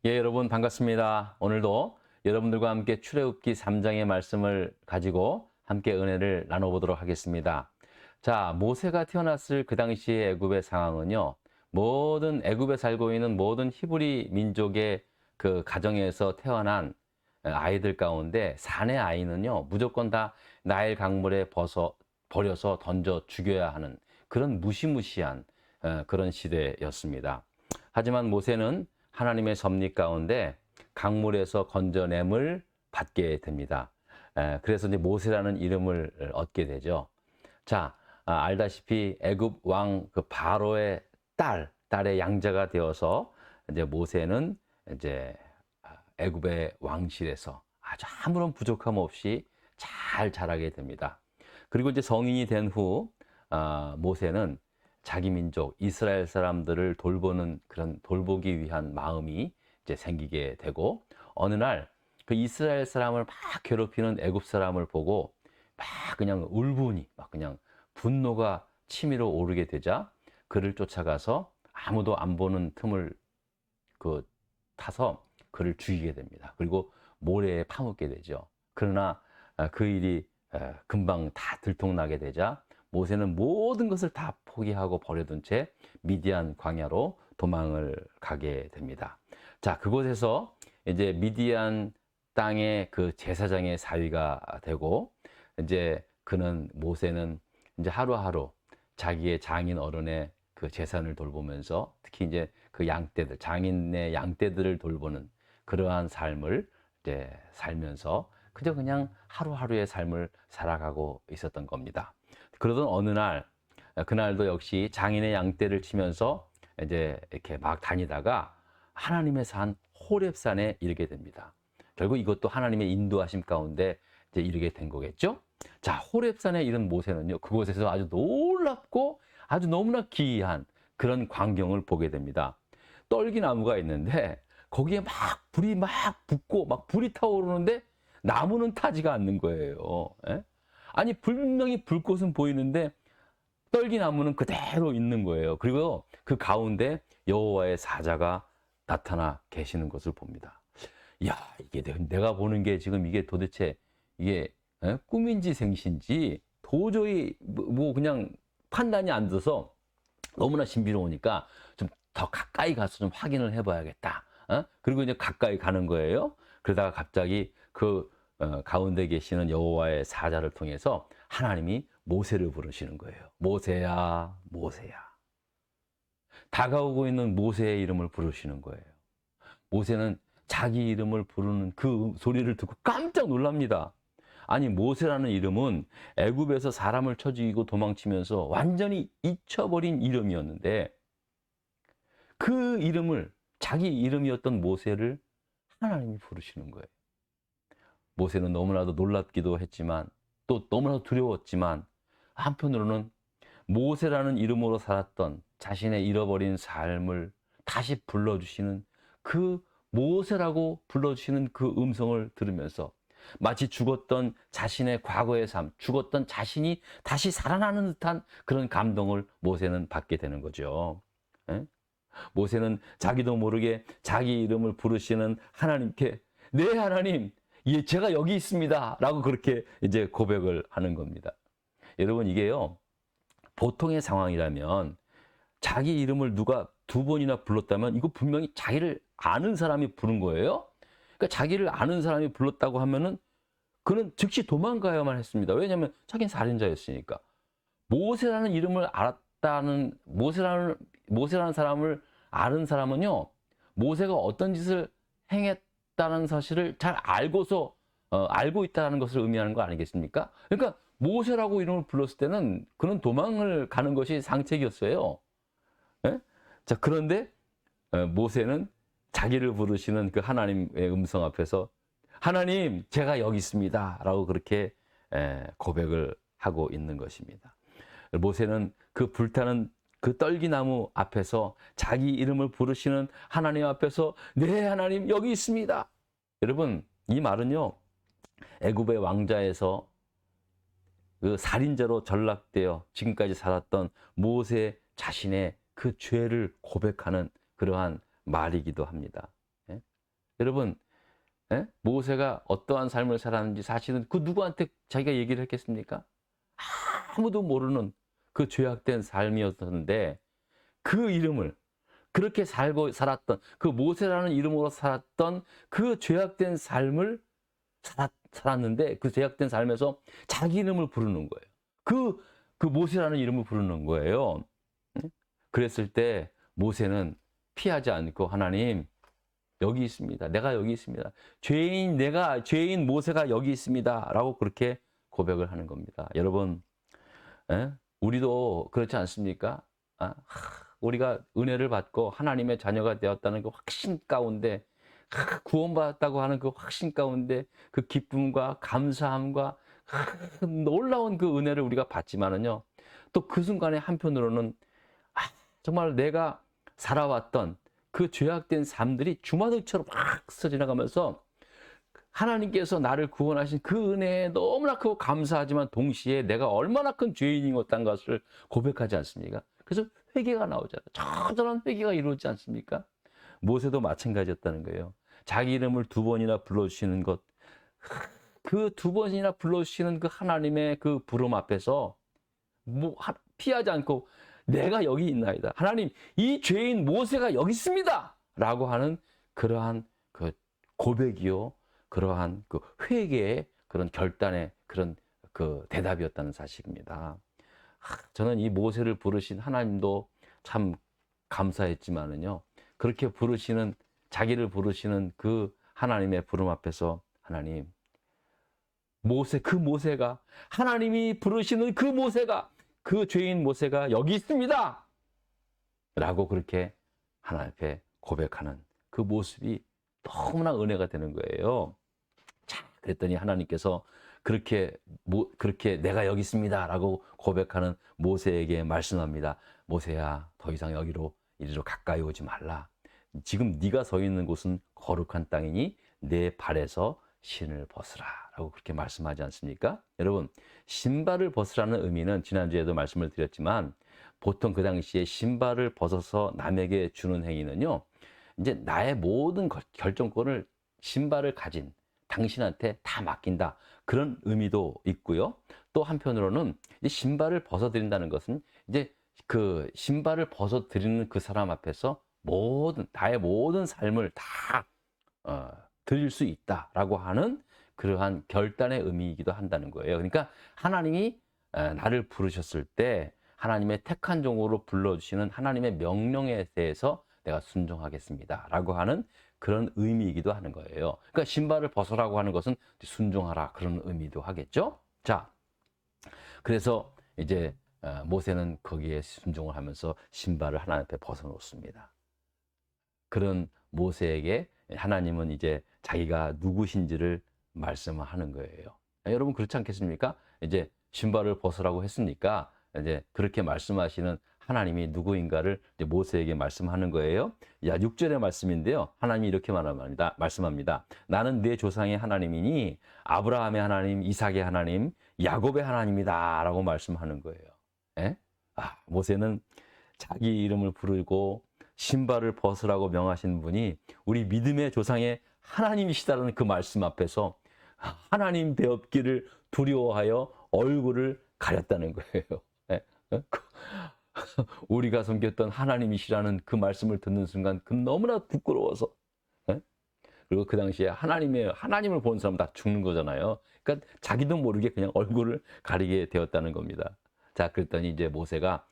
예, 여러분 반갑습니다. 오늘도 여러분들과 함께 출애굽기 3장의 말씀을 가지고 함께 은혜를 나눠보도록 하겠습니다. 자, 모세가 태어났을 그 당시의 애굽의 상황은요. 모든 애굽에 살고 있는 모든 히브리 민족의 그 가정에서 태어난 아이들 가운데 사내 아이는요. 무조건 다 나일 강물에 버려서 던져 죽여야 하는 그런 무시무시한 그런 시대였습니다. 하지만 모세는 하나님의 섭리 가운데 강물에서 건져냄을 받게 됩니다. 그래서 이제 모세라는 이름을 얻게 되죠. 자, 알다시피 애굽 왕 그 바로의 딸의 양자가 되어서 이제 모세는 이제 애굽의 왕실에서 아주 아무런 부족함 없이 잘 자라게 됩니다. 그리고 이제 성인이 된 후 모세는 자기 민족 이스라엘 사람들을 돌보는 그런 돌보기 위한 마음이 이제 생기게 되고 어느 날 그 이스라엘 사람을 막 괴롭히는 애굽 사람을 보고 막 그냥 울분이 막 그냥 분노가 치밀어 오르게 되자 그를 쫓아가서 아무도 안 보는 틈을 그 타서 그를 죽이게 됩니다. 그리고 모래에 파묻게 되죠. 그러나 그 일이 금방 다 들통나게 되자 모세는 모든 것을 다 포기하고 버려둔 채 미디안 광야로 도망을 가게 됩니다. 자, 그곳에서 이제 미디안 땅의 그 제사장의 사위가 되고 이제 모세는 이제 하루하루 자기의 장인 어른의 그 재산을 돌보면서 특히 이제 그 양떼들, 장인의 양떼들을 돌보는 그러한 삶을 이제 살면서 그냥 하루하루의 삶을 살아가고 있었던 겁니다. 그러던 어느 날, 그날도 역시 장인의 양떼를 치면서 이제 이렇게 막 다니다가 하나님의 산 호렙산에 이르게 됩니다. 결국 이것도 하나님의 인도하심 가운데 이제 이르게 된 거겠죠? 자, 호렙산에 이른 모세는요, 그곳에서 아주 놀랍고 아주 너무나 기이한 그런 광경을 보게 됩니다. 떨기나무가 있는데 거기에 막 불이 막 붙고 막 불이 타오르는데 나무는 타지가 않는 거예요. 예? 아니 분명히 불꽃은 보이는데 떨기나무는 그대로 있는 거예요. 그리고 그 가운데 여호와의 사자가 나타나 계시는 것을 봅니다. 야, 이게 내가 보는 게 지금 이게 도대체 이게 꿈인지 생신지 도저히 뭐 그냥 판단이 안 돼서 너무나 신비로우니까 좀 더 가까이 가서 좀 확인을 해봐야겠다. 그리고 이제 가까이 가는 거예요. 그러다가 갑자기 그 가운데 계시는 여호와의 사자를 통해서 하나님이 모세를 부르시는 거예요. 모세야, 모세야. 다가오고 있는 모세의 이름을 부르시는 거예요. 모세는 자기 이름을 부르는 그 소리를 듣고 깜짝 놀랍니다. 아니 모세라는 이름은 애굽에서 사람을 쳐 죽이고 도망치면서 완전히 잊혀버린 이름이었는데 그 이름을 자기 이름이었던 모세를 하나님이 부르시는 거예요. 모세는 너무나도 놀랍기도 했지만 또 너무나도 두려웠지만 한편으로는 모세라는 이름으로 살았던 자신의 잃어버린 삶을 다시 불러주시는 그 모세라고 불러주시는 그 음성을 들으면서 마치 죽었던 자신의 과거의 삶, 죽었던 자신이 다시 살아나는 듯한 그런 감동을 모세는 받게 되는 거죠. 예? 모세는 자기도 모르게 자기 이름을 부르시는 하나님께 네 하나님, 예, 제가 여기 있습니다 라고 그렇게 이제 고백을 하는 겁니다. 여러분 이게요 보통의 상황이라면 자기 이름을 누가 두 번이나 불렀다면 이거 분명히 자기를 아는 사람이 부른 거예요. 그러니까 자기를 아는 사람이 불렀다고 하면은 그는 즉시 도망가야만 했습니다. 왜냐하면 자기는 살인자였으니까. 모세라는 이름을 알았다는 모세라는 사람을 아는 사람은요 모세가 어떤 짓을 행했다는 사실을 잘 알고서 알고 있다는 것을 의미하는 거 아니겠습니까? 그러니까 모세라고 이름을 불렀을 때는 그는 도망을 가는 것이 상책이었어요. 예? 자, 그런데 모세는 자기를 부르시는 그 하나님의 음성 앞에서 하나님, 제가 여기 있습니다. 라고 그렇게 고백을 하고 있는 것입니다. 모세는 그 불타는 그 떨기나무 앞에서 자기 이름을 부르시는 하나님 앞에서 네, 하나님 여기 있습니다. 여러분, 이 말은요. 애굽의 왕자에서 그 살인자로 전락되어 지금까지 살았던 모세 자신의 그 죄를 고백하는 그러한 말이기도 합니다. 예? 여러분, 예? 모세가 어떠한 삶을 살았는지 사실은 그 누구한테 자기가 얘기를 했겠습니까? 아무도 모르는 그 죄악된 삶이었는데 그 이름을 그렇게 살고 살았던 그 모세라는 이름으로 살았던 그 죄악된 삶을 살았는데 그 죄악된 삶에서 자기 이름을 부르는 거예요. 그 모세라는 이름을 부르는 거예요. 그랬을 때 모세는 피하지 않고 하나님 여기 있습니다. 내가 여기 있습니다. 죄인 모세가 여기 있습니다. 라고 그렇게 고백을 하는 겁니다. 여러분, 우리도 그렇지 않습니까? 우리가 은혜를 받고 하나님의 자녀가 되었다는 그 확신 가운데, 구원받았다고 하는 그 확신 가운데 그 기쁨과 감사함과 놀라운 그 은혜를 우리가 받지만은요, 또 그 순간에 한편으로는 정말 내가 살아왔던 그 죄악된 삶들이 주마등처럼 확 스쳐지나가면서 하나님께서 나를 구원하신 그 은혜에 너무나 크고 감사하지만 동시에 내가 얼마나 큰 죄인이었다는 것을 고백하지 않습니까? 그래서 회개가 나오잖아요. 처절한 회개가 이루어지지 않습니까? 모세도 마찬가지였다는 거예요. 자기 이름을 2번이나 불러주시는 것, 그 2번이나 불러주시는 그 하나님의 그 부름 앞에서 피하지 않고 내가 여기 있나이다. 하나님, 이 죄인 모세가 여기 있습니다. 라고 하는 그러한 그 고백이요. 그러한 그 회개의 그런 결단의 그런 그 대답이었다는 사실입니다. 저는 이 모세를 부르신 하나님도 참 감사했지만은요. 그렇게 부르시는, 자기를 부르시는 그 하나님의 부름 앞에서 하나님, 그 모세가, 하나님이 부르시는 그 모세가, 그 죄인 모세가 여기 있습니다. 라고 그렇게 하나님 앞에 고백하는 그 모습이 너무나 은혜가 되는 거예요. 자, 그랬더니 하나님께서 그렇게 내가 여기 있습니다. 라고 고백하는 모세에게 말씀합니다. 모세야, 더 이상 이리로 가까이 오지 말라. 지금 네가 서 있는 곳은 거룩한 땅이니 내 발에서 신을 벗으라. 라고 그렇게 말씀하지 않습니까? 여러분, 신발을 벗으라는 의미는 지난주에도 말씀을 드렸지만 보통 그 당시에 신발을 벗어서 남에게 주는 행위는요, 이제 나의 모든 결정권을 신발을 가진 당신한테 다 맡긴다. 그런 의미도 있고요. 또 한편으로는 신발을 벗어드린다는 것은 이제 그 신발을 벗어드리는 그 사람 앞에서 나의 모든 삶을 다 드릴 수 있다라고 하는 그러한 결단의 의미이기도 한다는 거예요. 그러니까 하나님이 나를 부르셨을 때 하나님의 택한 종으로 불러주시는 하나님의 명령에 대해서 내가 순종하겠습니다. 라고 하는 그런 의미이기도 하는 거예요. 그러니까 신발을 벗으라고 하는 것은 순종하라 그런 의미도 하겠죠. 자, 그래서 이제 모세는 거기에 순종을 하면서 신발을 하나님 앞에 벗어놓습니다. 그런 모세에게 하나님은 이제 자기가 누구신지를 말씀하는 거예요. 여러분 그렇지 않겠습니까? 이제 신발을 벗으라고 했으니까 이제 그렇게 말씀하시는 하나님이 누구인가를 이제 모세에게 말씀하는 거예요. 6절의 말씀인데요. 하나님이 이렇게 말씀합니다. 나는 내 조상의 하나님이니 아브라함의 하나님, 이삭의 하나님, 야곱의 하나님이다 라고 말씀하는 거예요. 예? 모세는 자기 이름을 부르고 신발을 벗으라고 명하신 분이 우리 믿음의 조상의 하나님이시다는 그 말씀 앞에서 하나님 되었기를 두려워하여 얼굴을 가렸다는 거예요. 예? 우리가 섬겼던 하나님이시라는 그 말씀을 듣는 순간 너무나 부끄러워서, 예? 그리고 그 당시에 하나님을 본 사람 다 죽는 거잖아요. 그러니까 자기도 모르게 그냥 얼굴을 가리게 되었다는 겁니다. 자, 그랬더니 이제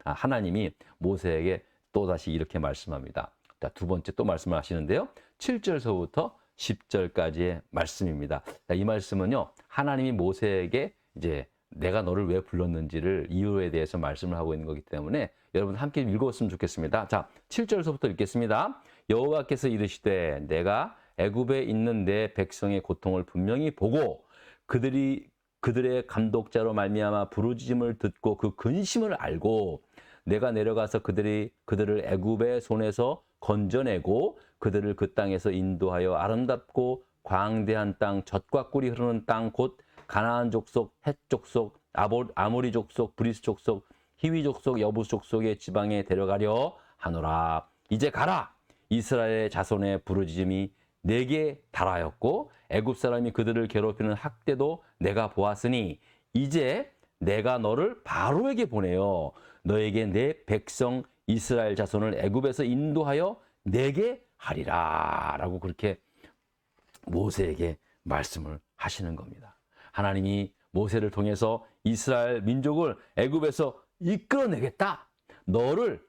하나님이 모세에게 또다시 이렇게 말씀합니다. 자, 두 번째 또 말씀을 하시는데요. 7절서부터 10절까지의 말씀입니다. 자, 이 말씀은요, 하나님이 모세에게 이제 내가 너를 왜 불렀는지를 이유에 대해서 말씀을 하고 있는 거기 때문에 여러분 함께 읽었으면 좋겠습니다. 자, 7절서부터 읽겠습니다. 여호와께서 이르시되 내가 애굽에 있는 내 백성의 고통을 분명히 보고 그들의 감독자로 말미암아 부르짖음을 듣고 그 근심을 알고 내가 내려가서 그들을 애굽의 손에서 건져내고 그들을 그 땅에서 인도하여 아름답고 광대한 땅, 젖과 꿀이 흐르는 땅, 곧 가나안 족속, 헷 족속, 아모리 족속, 브리스 족속, 히위 족속, 여부스 족속의 지방에 데려가려 하노라. 이제 가라. 이스라엘의 자손의 부르짖음이 내게 달하였고 애굽 사람이 그들을 괴롭히는 학대도 내가 보았으니 이제 내가 너를 바로에게 보내어 너에게 내 백성 이스라엘 자손을 애굽에서 인도하여 내게 하리라 라고 그렇게 모세에게 말씀을 하시는 겁니다. 하나님이 모세를 통해서 이스라엘 민족을 애굽에서 이끌어내겠다. 너를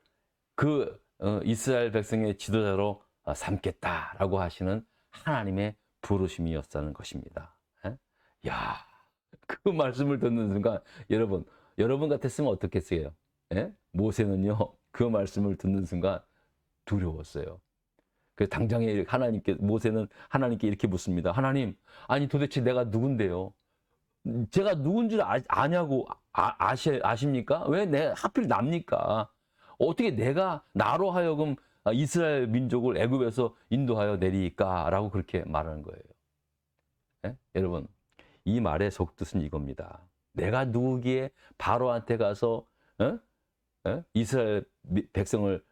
그 이스라엘 백성의 지도자로 삼겠다라고 하시는 하나님의 부르심이었다는 것입니다. 야, 그 말씀을 듣는 순간 여러분 같았으면 어떻겠어요? 모세는요, 그 말씀을 듣는 순간 두려웠어요. 그 당장에 모세는 하나님께 이렇게 묻습니다. 하나님, 아니 도대체 내가 누군데요? 제가 누군 줄 아냐고 아십니까? 왜 하필 납니까? 어떻게 내가 나로 하여금 이스라엘 민족을 애굽에서 인도하여 내리까? 라고 그렇게 말하는 거예요. 여러분, 이 말의 속뜻은 이겁니다. 내가 누구기에 바로한테 가서 이스라엘 백성을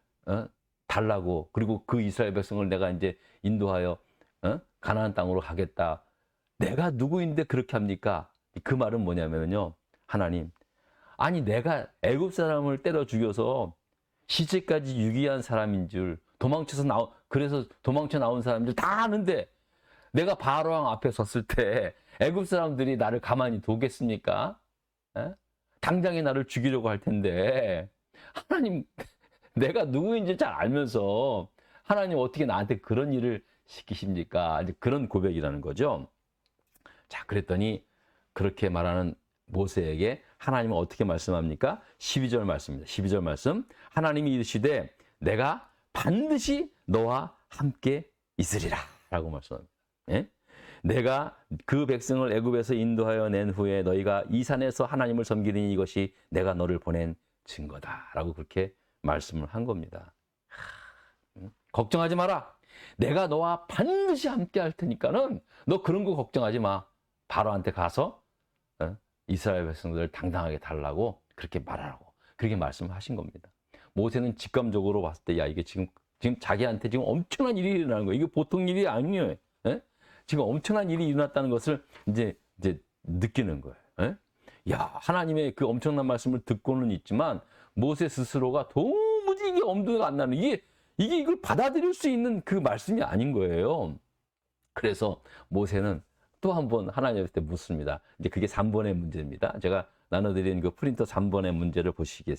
달라고, 그리고 그 이스라엘 백성을 내가 이제 인도하여 가나안 땅으로 가겠다. 내가 누구인데 그렇게 합니까? 그 말은 뭐냐면요. 하나님, 아니 내가 애굽 사람을 때려 죽여서 시체까지 유기한 사람인 줄 그래서 도망쳐 나온 사람들 다 아는데 내가 바로왕 앞에 섰을 때 애굽 사람들이 나를 가만히 두겠습니까? 당장에 나를 죽이려고 할 텐데 하나님, 내가 누구인지 잘 알면서 하나님 어떻게 나한테 그런 일을 시키십니까? 그런 고백이라는 거죠. 자, 그랬더니 그렇게 말하는 모세에게 하나님은 어떻게 말씀합니까? 12절 말씀입니다. 12절 말씀. 하나님이 이르시되 내가 반드시 너와 함께 있으리라 라고 말씀합니다. 내가 그 백성을 애굽에서 인도하여 낸 후에 너희가 이 산에서 하나님을 섬기리니 이것이 내가 너를 보낸 증거다 라고 그렇게 말씀을 한 겁니다. 걱정하지 마라. 내가 너와 반드시 함께 할 테니까는 너 그런 거 걱정하지 마. 바로한테 가서 이스라엘 백성들을 당당하게 달라고 그렇게 말하라고 그렇게 말씀하신 겁니다. 모세는 직감적으로 봤을 때 야, 이게 지금 자기한테 지금 엄청난 일이 일어나는 거예요. 이게 보통 일이 아니에요. 지금 엄청난 일이 일어났다는 것을 이제 느끼는 거예요. 야, 하나님의 그 엄청난 말씀을 듣고는 있지만 모세 스스로가 도무지 이게 엄두가 안 나는 이걸 받아들일 수 있는 그 말씀이 아닌 거예요. 그래서 모세는 또 한 번 하나님한테 묻습니다. 이제 그게 3번의 문제입니다. 제가 나눠드린 그 프린터 3번의 문제를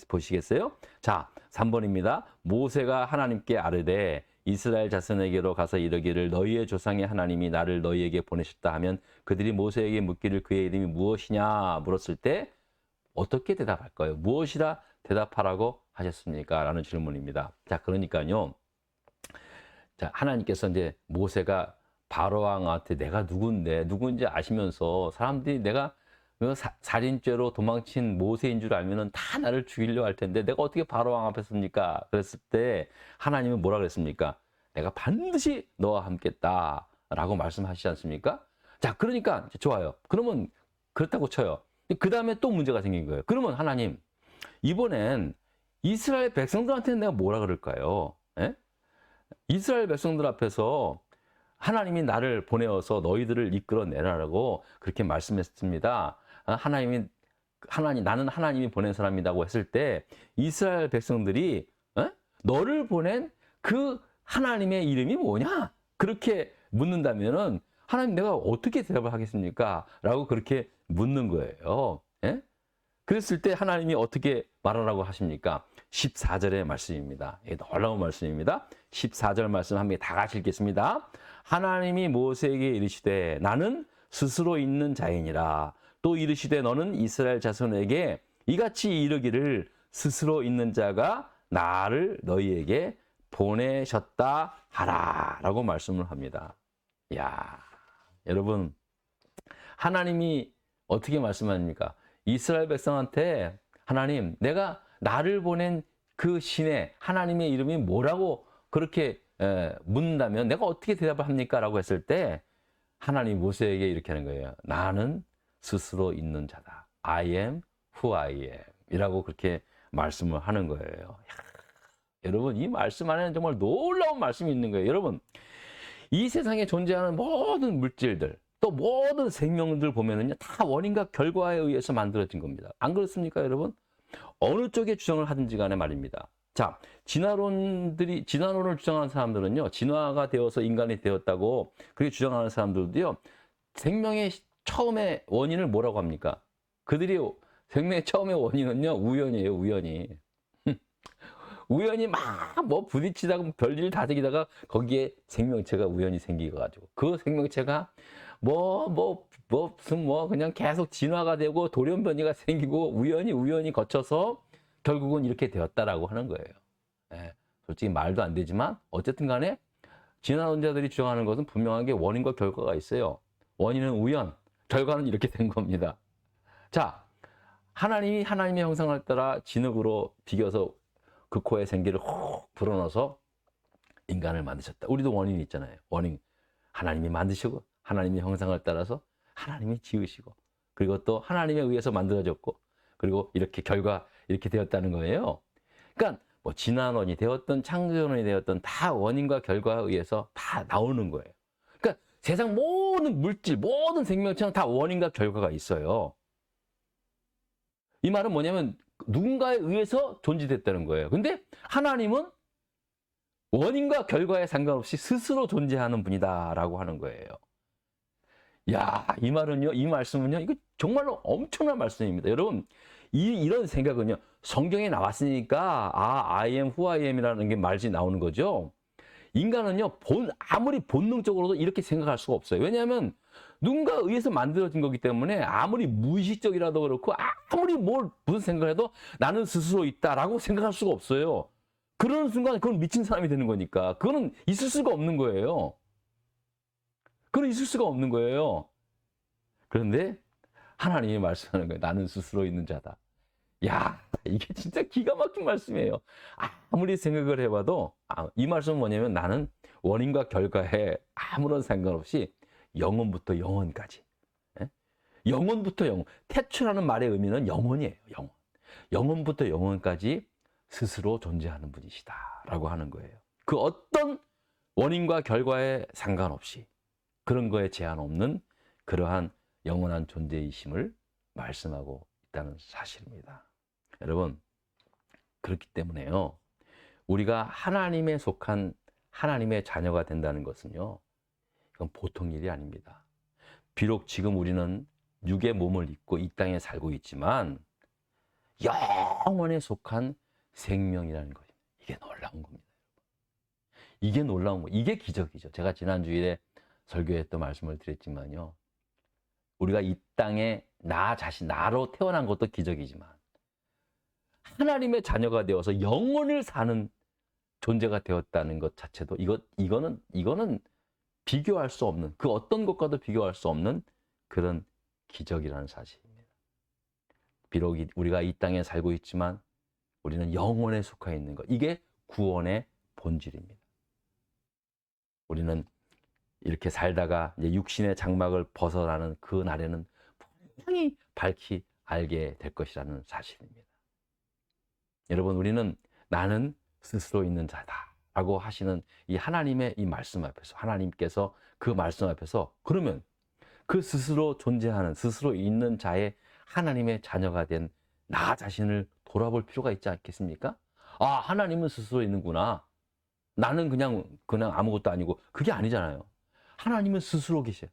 보시겠어요? 자, 3번입니다. 모세가 하나님께 아뢰되 이스라엘 자손에게로 가서 이르기를 너희의 조상의 하나님이 나를 너희에게 보내셨다 하면 그들이 모세에게 묻기를 그의 이름이 무엇이냐 물었을 때 어떻게 대답할까요? 무엇이라 대답하라고 하셨습니까? 라는 질문입니다. 자, 그러니까요. 자, 하나님께서 이제 모세가 바로왕한테 내가 누군지 아시면서 사람들이 내가 살인죄로 도망친 모세인 줄 알면은 다 나를 죽이려고 할 텐데 내가 어떻게 바로왕 앞에 섭니까? 그랬을 때 하나님은 뭐라 그랬습니까? 내가 반드시 너와 함께다 라고 말씀하시지 않습니까? 자, 그러니까 좋아요. 그러면 그렇다고 쳐요. 그 다음에 또 문제가 생긴 거예요. 그러면 하나님, 이번엔 이스라엘 백성들한테는 내가 뭐라 그럴까요? 이스라엘 백성들 앞에서 하나님이 나를 보내어서 너희들을 이끌어내라라고 그렇게 말씀했습니다. 나는 하나님이 보낸 사람이라고 했을 때 이스라엘 백성들이 너를 보낸 그 하나님의 이름이 뭐냐? 그렇게 묻는다면은 하나님 내가 어떻게 대답을 하겠습니까? 라고 그렇게 묻는 거예요. 그랬을 때 하나님이 어떻게 말하라고 하십니까? 14절의 말씀입니다. 놀라운 말씀입니다. 14절 말씀 함께 다 같이 읽겠습니다. 하나님이 모세에게 이르시되 나는 스스로 있는 자이니라. 또 이르시되 너는 이스라엘 자손에게 이같이 이르기를 스스로 있는 자가 나를 너희에게 보내셨다 하라 라고 말씀을 합니다. 야, 여러분, 하나님이 어떻게 말씀합니까? 이스라엘 백성한테 하나님, 내가 나를 보낸 그 신의 하나님의 이름이 뭐라고 그렇게 묻는다면 내가 어떻게 대답을 합니까? 라고 했을 때 하나님 모세에게 이렇게 하는 거예요. 나는 스스로 있는 자다. I am who I am 이라고 그렇게 말씀을 하는 거예요. 여러분, 이 말씀 안에는 정말 놀라운 말씀이 있는 거예요. 여러분, 이 세상에 존재하는 모든 물질들, 또 모든 생명들 보면은요, 다 원인과 결과에 의해서 만들어진 겁니다. 안 그렇습니까, 여러분? 어느 쪽에 주장을 하든지 간에 말입니다. 자, 진화론을 주장하는 사람들은요, 진화가 되어서 인간이 되었다고 그렇게 주장하는 사람들도요, 생명의 처음의 원인을 뭐라고 합니까? 그들이 생명의 처음의 원인은요, 우연이에요, 우연이. 우연히 막 뭐 부딪히다가 별일 다지다가 거기에 생명체가 우연히 생기가지고 그 생명체가 무슨 그냥 계속 진화가 되고 돌연변이가 생기고 우연히 거쳐서 결국은 이렇게 되었다라고 하는 거예요. 예, 솔직히 말도 안 되지만 어쨌든 간에 진화론자들이 주장하는 것은 분명하게 원인과 결과가 있어요. 원인은 우연, 결과는 이렇게 된 겁니다. 자, 하나님이 하나님의 형상을 따라 진흙으로 비겨서 그 코에 생기를 훅 불어넣어서 인간을 만드셨다. 우리도 원인이 있잖아요. 원인. 하나님이 만드시고 하나님의 형상을 따라서 하나님이 지으시고 그리고 또 하나님에 의해서 만들어졌고 그리고 이렇게 결과 이렇게 되었다는 거예요. 그러니까 뭐 진화론이 되었던 창조론이 되었던 다 원인과 결과에 의해서 다 나오는 거예요. 그러니까 세상 모든 물질, 모든 생명체는 다 원인과 결과가 있어요. 이 말은 뭐냐면 누군가에 의해서 존재됐다는 거예요. 근데 하나님은 원인과 결과에 상관없이 스스로 존재하는 분이다라고 하는 거예요. 야, 이 말은요, 이 말씀은요, 이거 정말로 엄청난 말씀입니다. 여러분, 이런 생각은요, 성경에 나왔으니까, I am who I am이라는 게 말이 나오는 거죠. 인간은요, 아무리 본능적으로도 이렇게 생각할 수가 없어요. 왜냐하면, 누군가에 의해서 만들어진 거기 때문에, 아무리 무의식적이라도 그렇고, 아무리 무슨 생각을 해도 나는 스스로 있다라고 생각할 수가 없어요. 그런 순간, 그건 미친 사람이 되는 거니까. 그거는 있을 수가 없는 거예요. 그건 있을 수가 없는 거예요. 그런데 하나님이 말씀하는 거예요. 나는 스스로 있는 자다. 야, 이게 진짜 기가 막힌 말씀이에요. 아무리 생각을 해봐도 이 말씀은 뭐냐면 나는 원인과 결과에 아무런 상관없이 영원부터 영원까지. 예? 영원부터 영원. 태초라는 말의 의미는 영원이에요. 영원. 영원부터 영원까지 스스로 존재하는 분이시다. 라고 하는 거예요. 그 어떤 원인과 결과에 상관없이 그런 거에 제한 없는 그러한 영원한 존재이심을 말씀하고 있다는 사실입니다. 여러분, 그렇기 때문에요. 우리가 하나님에 속한 하나님의 자녀가 된다는 것은요. 이건 보통 일이 아닙니다. 비록 지금 우리는 육의 몸을 입고 이 땅에 살고 있지만 영원에 속한 생명이라는 거예요. 이게 놀라운 겁니다. 이게 놀라운 거예요. 이게 기적이죠. 제가 지난 주일에 설교에 또 말씀을 드렸지만요. 우리가 이 땅에 나로 태어난 것도 기적이지만 하나님의 자녀가 되어서 영원을 사는 존재가 되었다는 것 자체도 이거는 비교할 수 없는 그 어떤 것과도 비교할 수 없는 그런 기적이라는 사실입니다. 비록 우리가 이 땅에 살고 있지만 우리는 영원에 속해 있는 것. 이게 구원의 본질입니다. 우리는 이렇게 살다가 이제 육신의 장막을 벗어나는 그 날에는 분명히 밝히 알게 될 것이라는 사실입니다. 여러분, 우리는 나는 스스로 있는 자다라고 하시는 이 하나님의 이 말씀 앞에서 하나님께서 그 말씀 앞에서 그러면 그 스스로 존재하는 스스로 있는 자의 하나님의 자녀가 된 나 자신을 돌아볼 필요가 있지 않겠습니까? 하나님은 스스로 있는구나. 나는 그냥 아무것도 아니고 그게 아니잖아요. 하나님은 스스로 계셔요.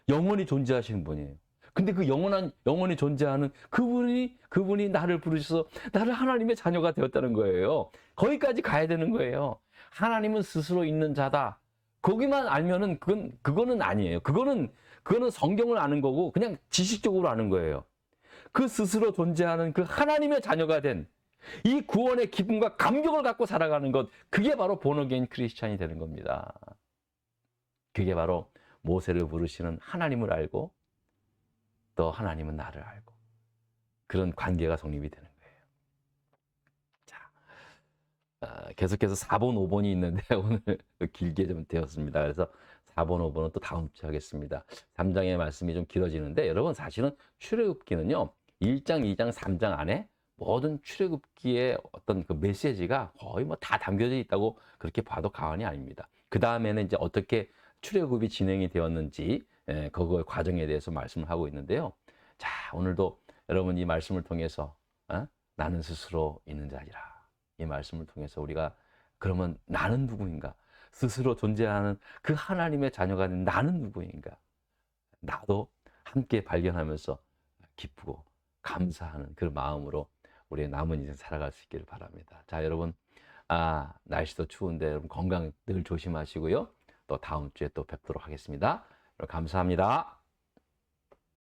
영원히 존재하시는 분이에요. 근데 그 영원히 존재하는 그분이 나를 부르셔서 나를 하나님의 자녀가 되었다는 거예요. 거기까지 가야 되는 거예요. 하나님은 스스로 있는 자다. 거기만 알면은 그거는 아니에요. 그거는 성경을 아는 거고 그냥 지식적으로 아는 거예요. 그 스스로 존재하는 그 하나님의 자녀가 된 이 구원의 기쁨과 감격을 갖고 살아가는 것, 그게 바로 본어게인 크리스찬이 되는 겁니다. 그게 바로 모세를 부르시는 하나님을 알고 또 하나님은 나를 알고 그런 관계가 성립이 되는 거예요. 자, 계속해서 4번, 5번이 있는데 오늘 길게 좀 되었습니다. 그래서 4번, 5번은 또 다음 주에 하겠습니다. 3장의 말씀이 좀 길어지는데 여러분 사실은 출애굽기는요. 1장, 2장, 3장 안에 모든 출애굽기의 어떤 그 메시지가 거의 뭐 다 담겨져 있다고 그렇게 봐도 과언이 아닙니다. 그 다음에는 이제 어떻게 출애굽이 진행이 되었는지 그거의 과정에 대해서 말씀을 하고 있는데요. 자, 오늘도 여러분 이 말씀을 통해서 나는 스스로 있는 자리라. 이 말씀을 통해서 우리가 그러면 나는 누구인가? 스스로 존재하는 그 하나님의 자녀가 된 나는 누구인가? 나도 함께 발견하면서 기쁘고 감사하는 그 마음으로 우리의 남은 인생 살아갈 수 있기를 바랍니다. 자, 여러분, 날씨도 추운데 여러분 건강 늘 조심하시고요. 또 다음 주에 또 뵙도록 하겠습니다. 감사합니다.